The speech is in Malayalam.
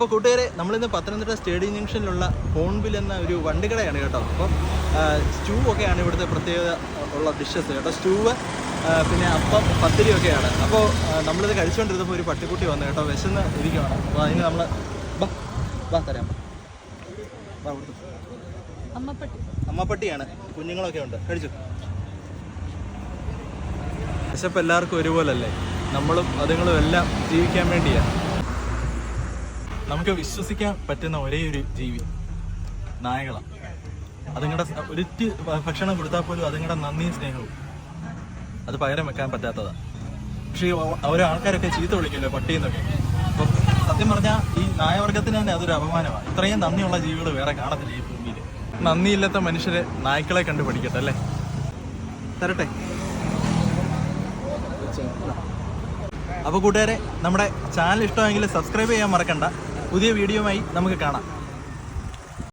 അപ്പോൾ കൂട്ടുകാരെ, നമ്മളിന്ന് പത്തനംതിട്ട സ്റ്റേഡിയം ജംഗ്ഷനിലുള്ള ഹോൺബിൽ എന്ന ഒരു വണ്ടിക്കടയാണ് കേട്ടോ. അപ്പം സ്റ്റൂ ഒക്കെയാണ് ഇവിടുത്തെ പ്രത്യേകത ഉള്ള ഡിഷസ് കേട്ടോ. സ്റ്റൂവ്, പിന്നെ അപ്പം, പത്തിരി ഒക്കെയാണ്. അപ്പോൾ നമ്മളിത് കഴിച്ചുകൊണ്ടിരുന്നപ്പോൾ ഒരു പട്ടിക്കുട്ടി വന്നു കേട്ടോ. വിശന്ന് ഇരിക്കുകയാണ്. അപ്പോൾ അതിന് നമ്മൾ തരാം. അമ്മപ്പട്ടിയാണ്. കുഞ്ഞുങ്ങളൊക്കെ ഉണ്ട്. കഴിച്ചു. വിശപ്പ് എല്ലാവർക്കും ഒരുപോലല്ലേ. നമ്മളും അതുങ്ങളും എല്ലാം ജീവിക്കാൻ വേണ്ടിയാണ്. നമുക്ക് വിശ്വസിക്കാൻ പറ്റുന്ന ഒരേ ഒരു ജീവി നായകളാണ്. അതുങ്ങളുടെ ഒരിറ്റ് ഭക്ഷണം കൊടുത്താൽ പോലും അതുങ്ങളുടെ നന്ദിയും സ്നേഹവും അത് പകരം വെക്കാൻ പറ്റാത്തതാണ്. പക്ഷേ ഓരോ ആൾക്കാരൊക്കെ ചീത്ത വിളിക്കുമല്ലോ പട്ടിയെന്നൊക്കെ. അപ്പം സത്യം പറഞ്ഞാൽ ഈ നായവർഗത്തിന് തന്നെ അതൊരു അപമാനമാണ്. ഇത്രയും നന്ദിയുള്ള ജീവികൾ വേറെ കാണത്തില്ല ഈ ഭൂമിയിൽ. നന്ദിയില്ലാത്ത മനുഷ്യരെ നായ്ക്കളെ കണ്ടു പഠിക്കട്ടെ അല്ലേ. തരട്ടെ. അപ്പോൾ കൂട്ടുകാരെ, നമ്മുടെ ചാനൽ ഇഷ്ടമെങ്കിൽ സബ്സ്ക്രൈബ് ചെയ്യാൻ മറക്കണ്ട. പുതിയ വീഡിയോയുമായി നമുക്ക് കാണാം.